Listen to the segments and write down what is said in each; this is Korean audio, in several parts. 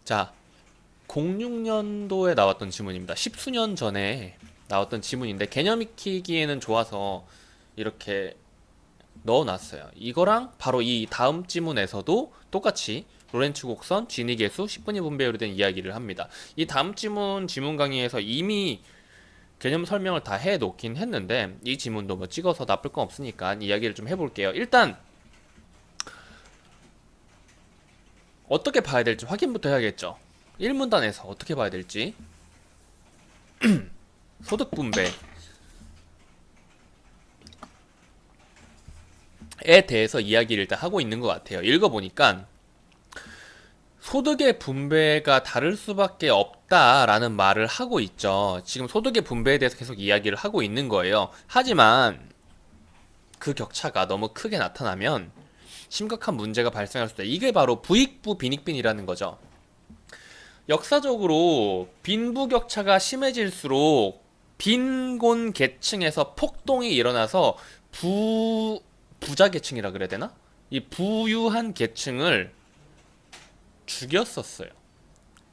자, 06년도에 나왔던 지문입니다. 십수년 전에 나왔던 지문인데 개념 익히기에는 좋아서 이렇게 넣어놨어요. 이거랑 바로 이 다음 지문에서도 똑같이 로렌츠 곡선, 진위 계수, 10분위 분배율에 대한 이야기를 합니다. 이 다음 지문 강의에서 이미 개념 설명을 다 해놓긴 했는데 이 지문도 뭐 찍어서 나쁠 건 없으니까 이야기를 좀 해볼게요. 일단 어떻게 봐야 될지 확인부터 해야겠죠. 1문단에서 어떻게 봐야 될지. 소득 분배에 대해서 이야기를 일단 하고 있는 것 같아요. 읽어보니까 소득의 분배가 다를 수밖에 없다라는 말을 하고 있죠. 지금 소득의 분배에 대해서 계속 이야기를 하고 있는 거예요. 하지만 그 격차가 너무 크게 나타나면 심각한 문제가 발생할 수 있다. 이게 바로 부익부 빈익빈이라는 거죠. 역사적으로 빈부격차가 심해질수록 빈곤 계층에서 폭동이 일어나서 부자 계층이라 그래야 되나? 이 부유한 계층을 죽였었어요.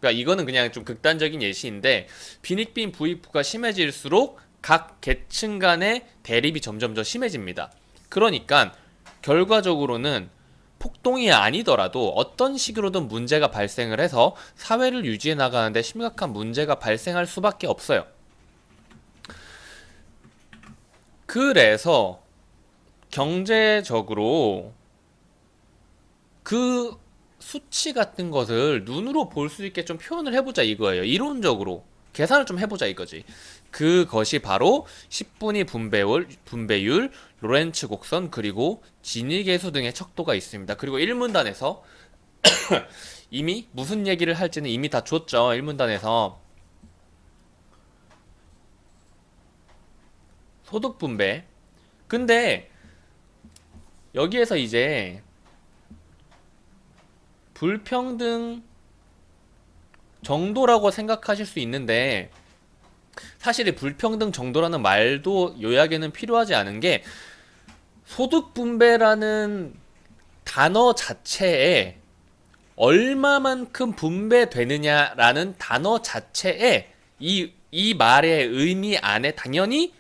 그러니까 이거는 그냥 좀 극단적인 예시인데 빈익빈 부익부가 심해질수록 각 계층 간의 대립이 점점 더 심해집니다. 그러니까 결과적으로는 폭동이 아니더라도 어떤 식으로든 문제가 발생을 해서 사회를 유지해 나가는데 심각한 문제가 발생할 수밖에 없어요. 그래서 경제적으로 그 수치 같은 것을 눈으로 볼 수 있게 좀 표현을 해보자 이거예요. 이론적으로 계산을 좀 해보자 이거지. 그것이 바로 10분위 분배율, 로렌츠 곡선, 그리고 진위계수 등의 척도가 있습니다. 그리고 1문단에서 이미 무슨 얘기를 할지는 이미 다 줬죠. 1문단에서 소득 분배. 근데 여기에서 이제 불평등 정도라고 생각하실 수 있는데 사실 이 불평등 정도라는 말도 요약에는 필요하지 않은 게 소득 분배라는 단어 자체에 얼마만큼 분배되느냐라는 단어 자체에 이 말의 의미 안에 당연히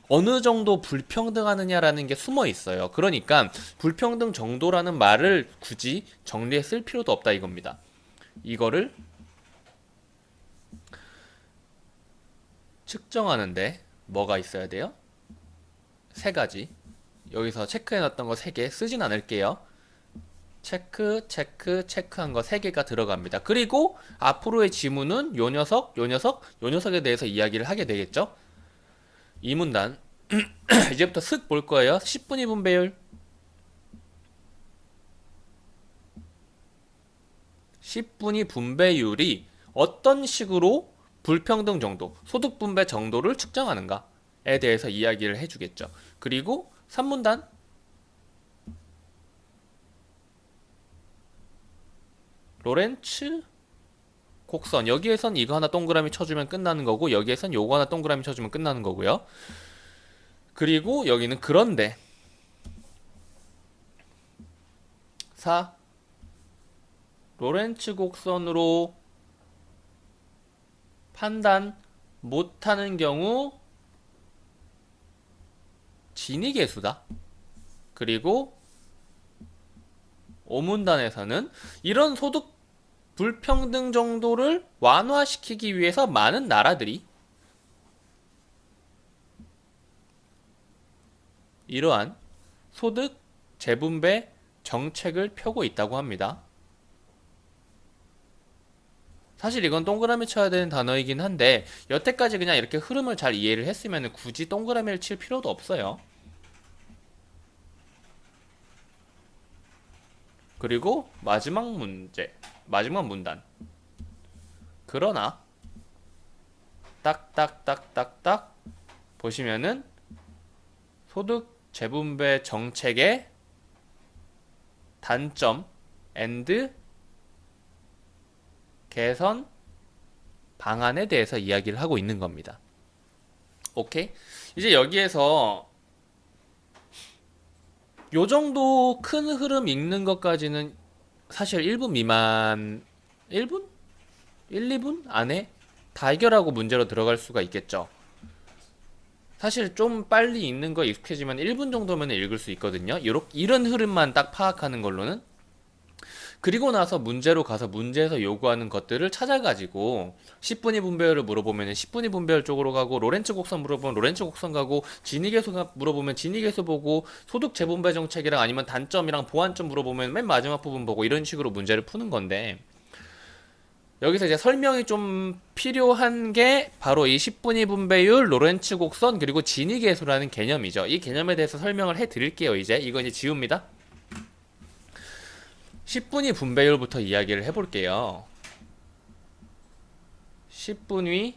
어느 정도 불평등하느냐라는 게 숨어 있어요. 그러니까 불평등 정도라는 말을 굳이 정리해 쓸 필요도 없다 이겁니다. 이거를 측정하는데 뭐가 있어야 돼요? 세 가지. 여기서 체크해놨던 거 세 개 쓰진 않을게요. 체크한 거 세 개가 들어갑니다. 그리고 앞으로의 지문은 요 녀석, 요 녀석, 요 녀석에 대해서 이야기를 하게 되겠죠. 이 문단 이제부터 슥 볼 거예요. 10분위 분배율 10분위 분배율이 어떤 식으로 불평등 정도, 소득 분배 정도를 측정하는가에 대해서 이야기를 해주겠죠. 그리고 3문단 로렌츠 곡선, 여기에선 이거 하나 동그라미 쳐주면 끝나는 거고 여기에선 요거 하나 동그라미 쳐주면 끝나는 거고요. 그리고 여기는 그런데 4 로렌츠 곡선으로 판단 못하는 경우 진위계수다. 그리고 5문단에서는 이런 소득 불평등 정도를 완화시키기 위해서 많은 나라들이 이러한 소득 재분배 정책을 펴고 있다고 합니다. 사실 이건 동그라미 쳐야 되는 단어이긴 한데 여태까지 그냥 이렇게 흐름을 잘 이해를 했으면 굳이 동그라미를 칠 필요도 없어요. 그리고 마지막 문단. 그러나 딱딱딱딱딱 보시면은 소득 재분배 정책의 단점 and 개선 방안에 대해서 이야기를 하고 있는 겁니다. 오케이? 이제 여기에서 요 정도 큰 흐름 읽는 것까지는 사실 1분 미만 1분? 1, 2분 안에 다 해결하고 문제로 들어갈 수가 있겠죠. 사실 좀 빨리 읽는 거 익숙해지면 1분 정도면 읽을 수 있거든요. 이런 흐름만 딱 파악하는 걸로는. 그리고 나서 문제로 가서 문제에서 요구하는 것들을 찾아가지고 10분위 분배율을 물어보면 10분위 분배율 쪽으로 가고, 로렌츠 곡선 물어보면 로렌츠 곡선 가고, 지니계수 물어보면 지니계수 보고, 소득 재분배 정책이랑 아니면 단점이랑 보완점 물어보면 맨 마지막 부분 보고, 이런 식으로 문제를 푸는 건데, 여기서 이제 설명이 좀 필요한 게 바로 이 10분위 분배율, 로렌츠 곡선, 그리고 지니계수라는 개념이죠. 이 개념에 대해서 설명을 해 드릴게요. 이거 이제 지웁니다. 10분위 분배율부터 이야기를 해볼게요. 10분위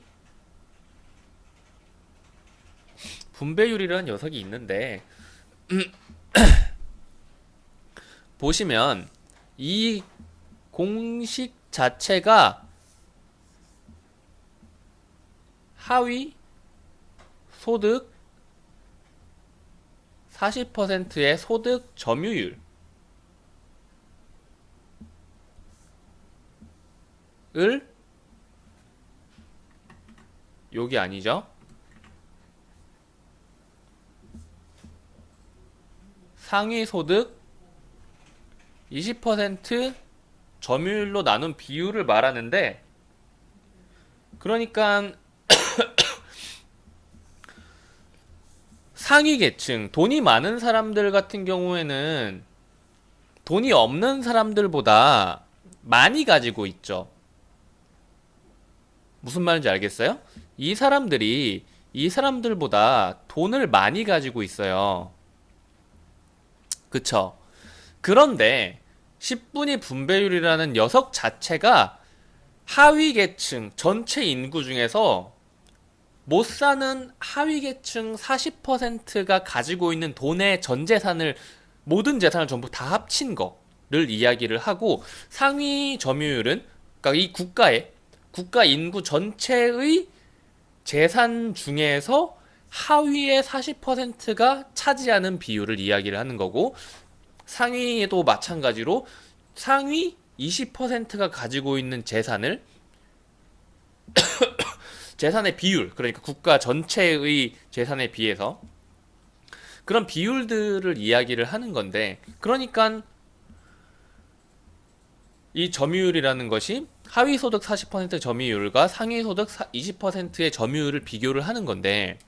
분배율이라는 녀석이 있는데 보시면 이 공식 자체가 하위 소득 40%의 소득 점유율 을 여기 아니죠? 상위 소득 20% 점유율로 나눈 비율을 말하는데, 그러니까 상위 계층, 돈이 많은 사람들 같은 경우에는 돈이 없는 사람들보다 많이 가지고 있죠. 무슨 말인지 알겠어요? 이 사람들보다 돈을 많이 가지고 있어요. 그쵸? 그런데 10분위 분배율이라는 녀석 자체가 하위 계층 전체 인구 중에서 못 사는 하위 계층 40%가 가지고 있는 돈의 전 재산을, 모든 재산을 전부 다 합친 거를 이야기를 하고, 상위 점유율은 그러니까 이 국가 인구 전체의 재산 중에서 하위의 40%가 차지하는 비율을 이야기를 하는 거고, 상위에도 마찬가지로 상위 20%가 가지고 있는 재산의 비율, 그러니까 국가 전체의 재산에 비해서 그런 비율들을 이야기를 하는 건데, 그러니까 이 점유율이라는 것이 하위 소득 40% 점유율과 상위 소득 20%의 점유율을 비교를 하는 건데,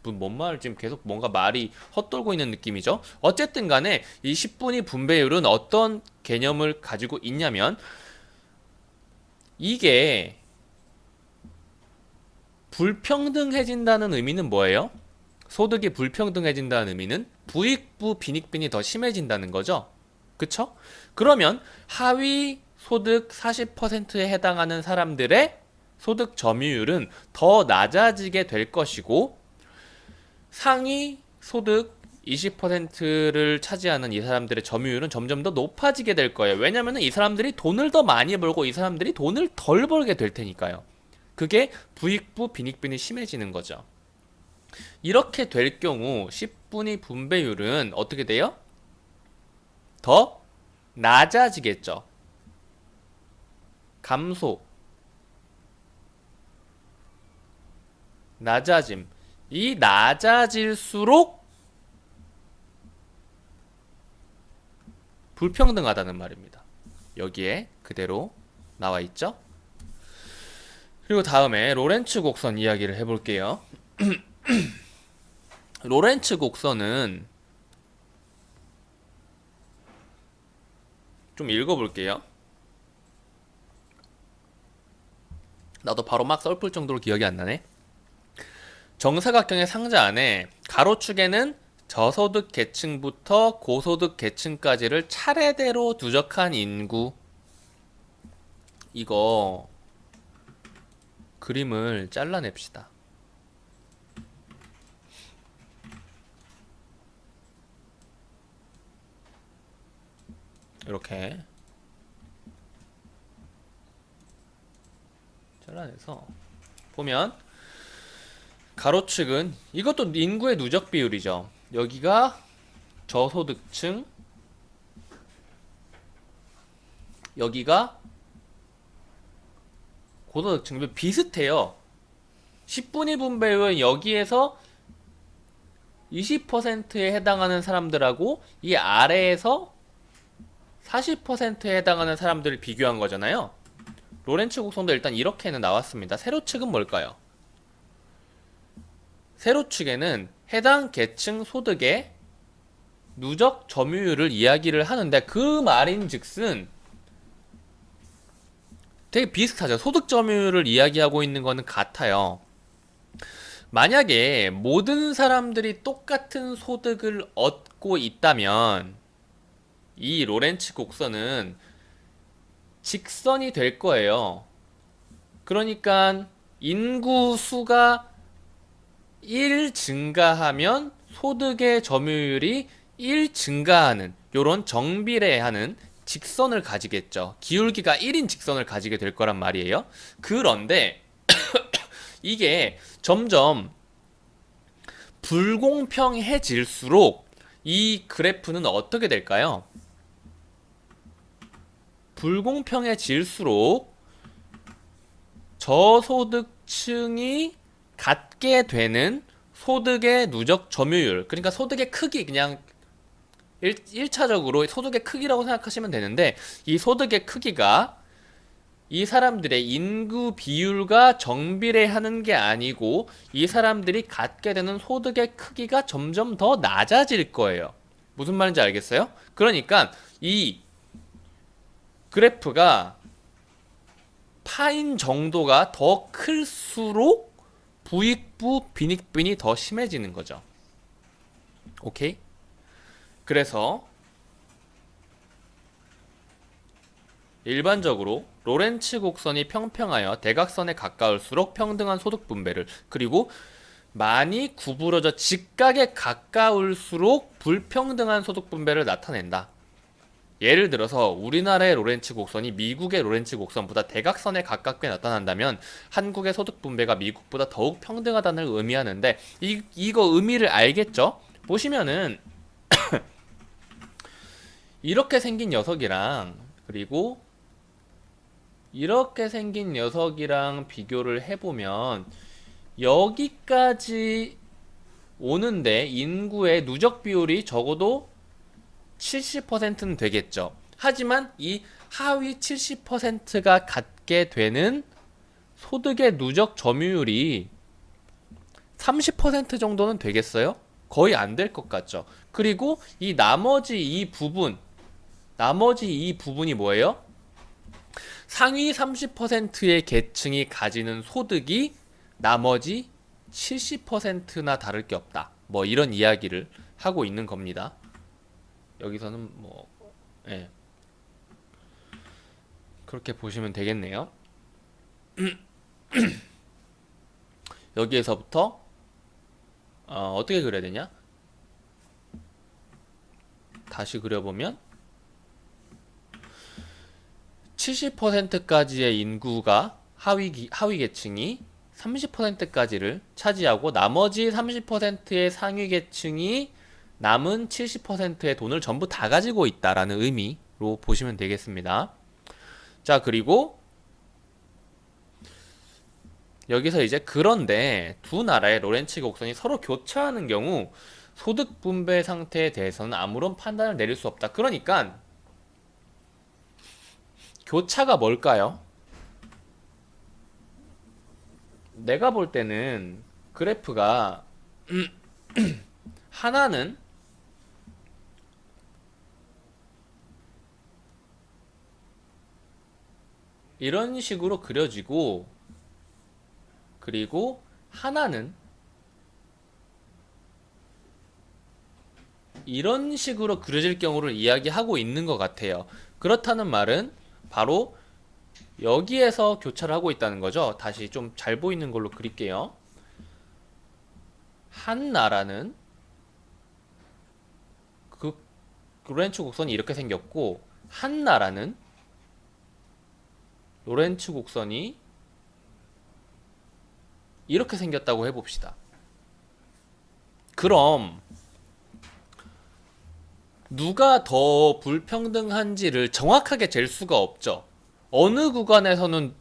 뭔 말을 지금 계속 뭔가 말이 헛돌고 있는 느낌이죠. 어쨌든 간에 이 10분위 분배율은 어떤 개념을 가지고 있냐면, 이게 불평등해진다는 의미는 뭐예요? 소득이 불평등해진다는 의미는 부익부 빈익빈이 더 심해진다는 거죠. 그쵸? 그러면 하위 소득 40%에 해당하는 사람들의 소득 점유율은 더 낮아지게 될 것이고, 상위 소득 20%를 차지하는 이 사람들의 점유율은 점점 더 높아지게 될 거예요. 왜냐면 이 사람들이 돈을 더 많이 벌고 이 사람들이 돈을 덜 벌게 될 테니까요. 그게 부익부 빈익빈이 심해지는 거죠. 이렇게 될 경우 10분위 분배율은 어떻게 돼요? 더 낮아지겠죠. 감소, 낮아짐. 이 낮아질수록 불평등하다는 말입니다. 여기에 그대로 나와 있죠. 그리고 다음에 로렌츠 곡선 이야기를 해볼게요. 로렌츠 곡선은 좀 읽어볼게요. 나도 바로 막 썰풀 정도로 기억이 안 나네. 정사각형의 상자 안에 가로축에는 저소득 계층부터 고소득 계층까지를 차례대로 누적한 인구. 이거 그림을 잘라냅시다. 이렇게 잘라내서 보면, 가로축은 이것도 인구의 누적 비율이죠. 여기가 저소득층, 여기가 고소득층도 비슷해요. 10분위 분배율은 여기에서 20%에 해당하는 사람들하고 이 아래에서 40%에 해당하는 사람들을 비교한 거잖아요. 로렌츠 곡선도 일단 이렇게는 나왔습니다. 세로축은 뭘까요? 세로축에는 해당 계층 소득의 누적 점유율을 이야기를 하는데, 그 말인즉슨 되게 비슷하죠. 소득 점유율을 이야기하고 있는 거는 같아요. 만약에 모든 사람들이 똑같은 소득을 얻고 있다면 이 로렌츠 곡선은 직선이 될 거예요. 그러니까 인구 수가 1 증가하면 소득의 점유율이 1 증가하는 요런 정비례하는 직선을 가지겠죠. 기울기가 1인 직선을 가지게 될 거란 말이에요. 그런데 이게 점점 불공평해질수록 이 그래프는 어떻게 될까요? 불공평해질수록 저소득층이 갖게 되는 소득의 누적 점유율, 그러니까 소득의 크기, 그냥 1차적으로 소득의 크기라고 생각하시면 되는데, 이 소득의 크기가 이 사람들의 인구 비율과 정비례하는 게 아니고 이 사람들이 갖게 되는 소득의 크기가 점점 더 낮아질 거예요. 무슨 말인지 알겠어요? 그러니까 이 그래프가 파인 정도가 더 클수록 부익부 빈익빈이 더 심해지는 거죠. 오케이? 그래서 일반적으로 로렌츠 곡선이 평평하여 대각선에 가까울수록 평등한 소득 분배를, 그리고 많이 구부러져 직각에 가까울수록 불평등한 소득 분배를 나타낸다. 예를 들어서 우리나라의 로렌츠 곡선이 미국의 로렌츠 곡선보다 대각선에 가깝게 나타난다면 한국의 소득 분배가 미국보다 더욱 평등하다는 의미하는데, 이거 의미를 알겠죠? 보시면은 이렇게 생긴 녀석이랑 그리고 이렇게 생긴 녀석이랑 비교를 해보면 여기까지 오는데 인구의 누적 비율이 적어도 70%는 되겠죠. 하지만 이 하위 70%가 갖게 되는 소득의 누적 점유율이 30% 정도는 되겠어요? 거의 안 될 것 같죠. 그리고 이 나머지 이 부분이 뭐예요? 상위 30%의 계층이 가지는 소득이 나머지 70%나 다를 게 없다. 뭐 이런 이야기를 하고 있는 겁니다. 여기서는 뭐 예. 그렇게 보시면 되겠네요. 여기에서부터 어떻게 그려야 되냐? 다시 그려보면 70%까지의 인구가 하위 계층이 30%까지를 차지하고 나머지 30%의 상위 계층이 남은 70%의 돈을 전부 다 가지고 있다라는 의미로 보시면 되겠습니다. 자, 그리고 여기서 이제 그런데 두 나라의 로렌츠 곡선이 서로 교차하는 경우 소득 분배 상태에 대해서는 아무런 판단을 내릴 수 없다. 그러니까 교차가 뭘까요? 내가 볼 때는 그래프가 하나는 이런 식으로 그려지고, 그리고 하나는 이런 식으로 그려질 경우를 이야기하고 있는 것 같아요. 그렇다는 말은 바로 여기에서 교차를 하고 있다는 거죠. 다시 좀 잘 보이는 걸로 그릴게요. 한 나라는 그 로렌츠 곡선이 이렇게 생겼고, 한 나라는 로렌츠 곡선이 이렇게 생겼다고 해봅시다. 그럼 누가 더 불평등한지를 정확하게 잴 수가 없죠. 어느 구간에서는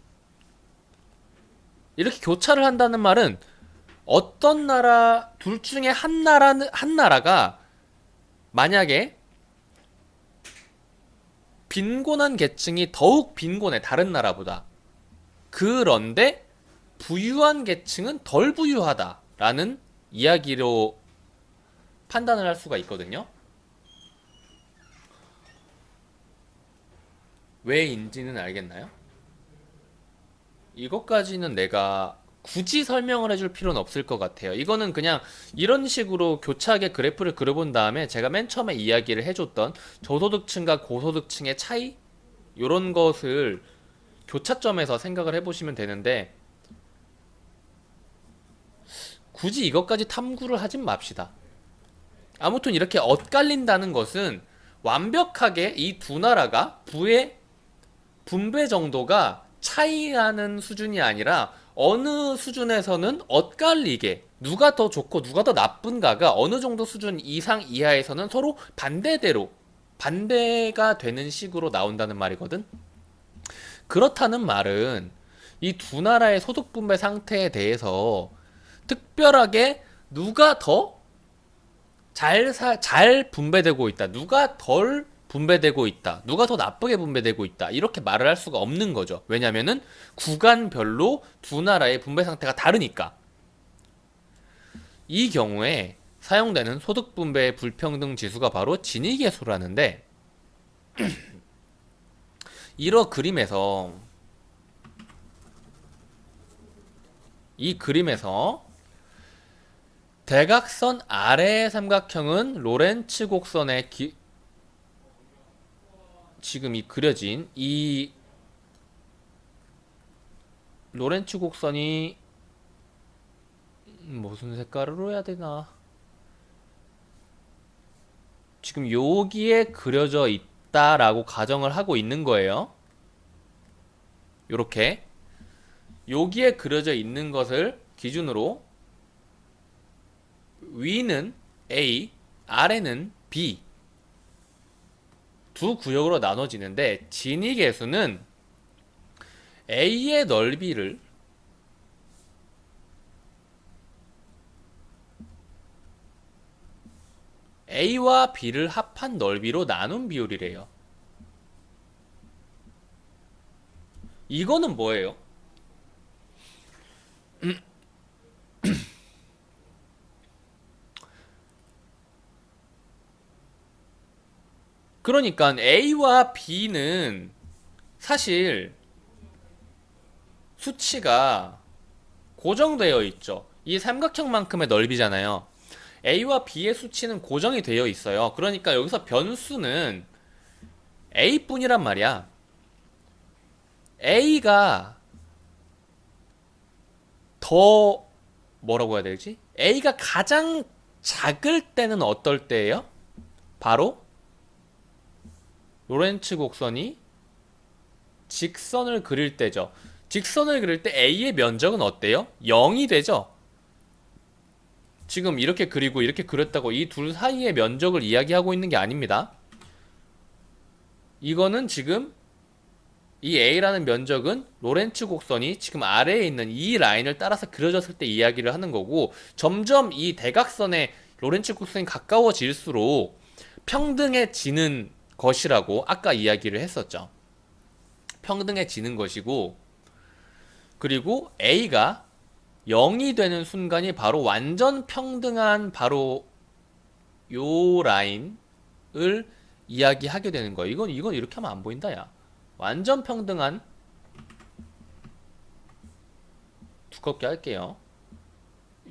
이렇게 교차를 한다는 말은 어떤 나라 둘 중에 한 나라가 만약에 빈곤한 계층이 더욱 빈곤해 다른 나라보다. 그런데 부유한 계층은 덜 부유하다라는 이야기로 판단을 할 수가 있거든요. 왜인지는 알겠나요? 이것까지는 내가 굳이 설명을 해줄 필요는 없을 것 같아요. 이거는 그냥 이런 식으로 교차하게 그래프를 그려본 다음에 제가 맨 처음에 이야기를 해줬던 저소득층과 고소득층의 차이? 이런 것을 교차점에서 생각을 해보시면 되는데 굳이 이것까지 탐구를 하진 맙시다. 아무튼 이렇게 엇갈린다는 것은 완벽하게 이 두 나라가 부의 분배 정도가 차이나는 수준이 아니라 어느 수준에서는 엇갈리게 누가 더 좋고 누가 더 나쁜가가 어느 정도 수준 이상 이하에서는 서로 반대대로 반대가 되는 식으로 나온다는 말이거든. 그렇다는 말은 이 두 나라의 소득 분배 상태에 대해서 특별하게 누가 더 잘 분배되고 있다. 누가 덜 분배되고 있다. 누가 더 나쁘게 분배되고 있다. 이렇게 말을 할 수가 없는 거죠. 왜냐면은 구간별로 두 나라의 분배 상태가 다르니까. 이 경우에 사용되는 소득 분배의 불평등 지수가 바로 지니계수라는데 이러 그림에서 이 그림에서 대각선 아래의 삼각형은 로렌츠 곡선의 지금 이 그려진 이 로렌츠 곡선이 무슨 색깔로 해야 되나? 지금 여기에 그려져 있다라고 가정을 하고 있는 거예요. 요렇게 여기에 그려져 있는 것을 기준으로 위는 A, 아래는 B 두 구역으로 나눠지는데 진위계수는 A의 넓이를 A와 B를 합한 넓이로 나눈 비율이래요. 이거는 뭐예요? 그러니까 A와 B는 사실 수치가 고정되어 있죠. 이 삼각형만큼의 넓이잖아요. A와 B의 수치는 고정이 되어 있어요. 그러니까 여기서 변수는 A뿐이란 말이야. A가 더 뭐라고 해야 되지? A가 가장 작을 때는 어떨 때예요? 바로 로렌츠 곡선이 직선을 그릴 때죠. 직선을 그릴 때 A의 면적은 어때요? 0이 되죠. 지금 이렇게 그리고 이렇게 그렸다고 이 둘 사이의 면적을 이야기하고 있는 게 아닙니다. 이거는 지금 이 A라는 면적은 로렌츠 곡선이 지금 아래에 있는 이 라인을 따라서 그려졌을 때 이야기를 하는 거고 점점 이 대각선에 로렌츠 곡선이 가까워질수록 평등해지는 것이라고 아까 이야기를 했었죠. 평등해지는 것이고 그리고 A가 0이 되는 순간이 바로 완전 평등한 바로 요 라인을 이야기하게 되는 거예요. 이건 이렇게 하면 안 보인다, 야. 완전 평등한 두껍게 할게요.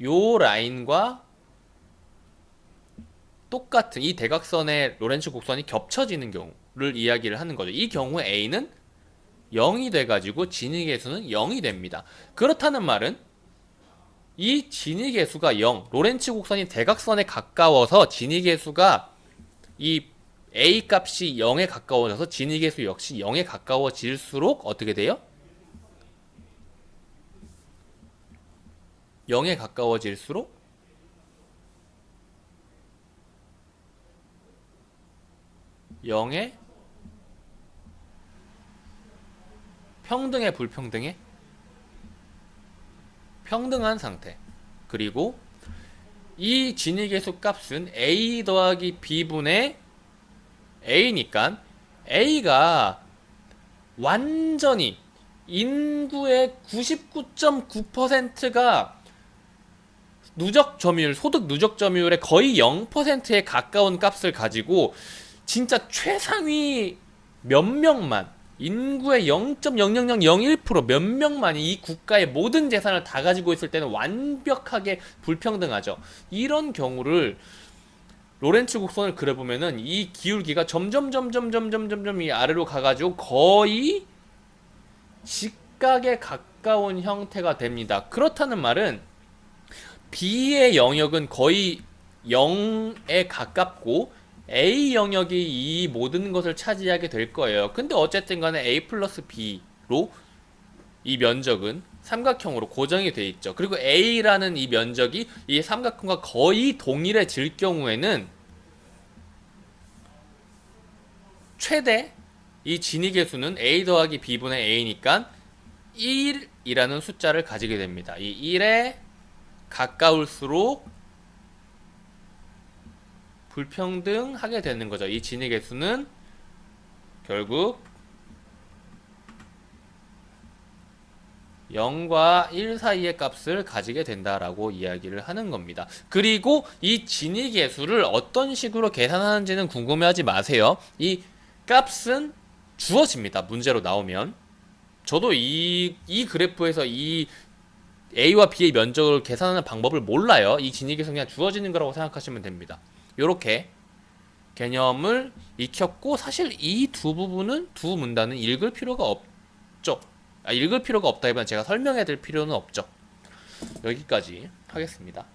요 라인과 똑같은 이 대각선의 로렌츠 곡선이 겹쳐지는 경우를 이야기를 하는 거죠. 이 경우에 A는 0이 돼가지고 진위계수는 0이 됩니다. 그렇다는 말은 이 진위계수가 0, 로렌츠 곡선이 대각선에 가까워서 진위계수가 이 A 값이 0에 가까워져서 진위계수 역시 0에 가까워질수록 어떻게 돼요? 0에 가까워질수록 0에 평등해 불평등해? 평등한 상태. 그리고 이 진위계수 값은 a 더하기 b분의 a니까 a가 완전히 인구의 99.9%가 누적 점유율, 소득 누적 점유율의 거의 0%에 가까운 값을 가지고 진짜 최상위 몇 명만, 인구의 0.00001% 몇 명만이 이 국가의 모든 재산을 다 가지고 있을 때는 완벽하게 불평등하죠. 이런 경우를 로렌츠 곡선을 그려보면은 이 기울기가 점점 이 아래로 가가지고 거의 직각에 가까운 형태가 됩니다. 그렇다는 말은 B의 영역은 거의 0에 가깝고 A 영역이 이 모든 것을 차지하게 될 거예요. 근데 어쨌든 간에 A 플러스 B로 이 면적은 삼각형으로 고정이 돼 있죠. 그리고 A라는 이 면적이 이 삼각형과 거의 동일해질 경우에는 최대 이 진위계수는 A 더하기 B분의 A니까 1이라는 숫자를 가지게 됩니다. 이 1에 가까울수록 불평등하게 되는 거죠. 이 진위계수는 결국 0과 1 사이의 값을 가지게 된다라고 이야기를 하는 겁니다. 그리고 이 진위계수를 어떤 식으로 계산하는지는 궁금해하지 마세요. 이 값은 주어집니다. 문제로 나오면. 저도 이 그래프에서 이 A와 B의 면적을 계산하는 방법을 몰라요. 이 진위계수 그냥 주어지는 거라고 생각하시면 됩니다. 요렇게 개념을 익혔고, 사실 이 두 부분은, 두 문단은 읽을 필요가 없죠. 읽을 필요가 없다기보다는 제가 설명해 드릴 필요는 없죠. 여기까지 하겠습니다.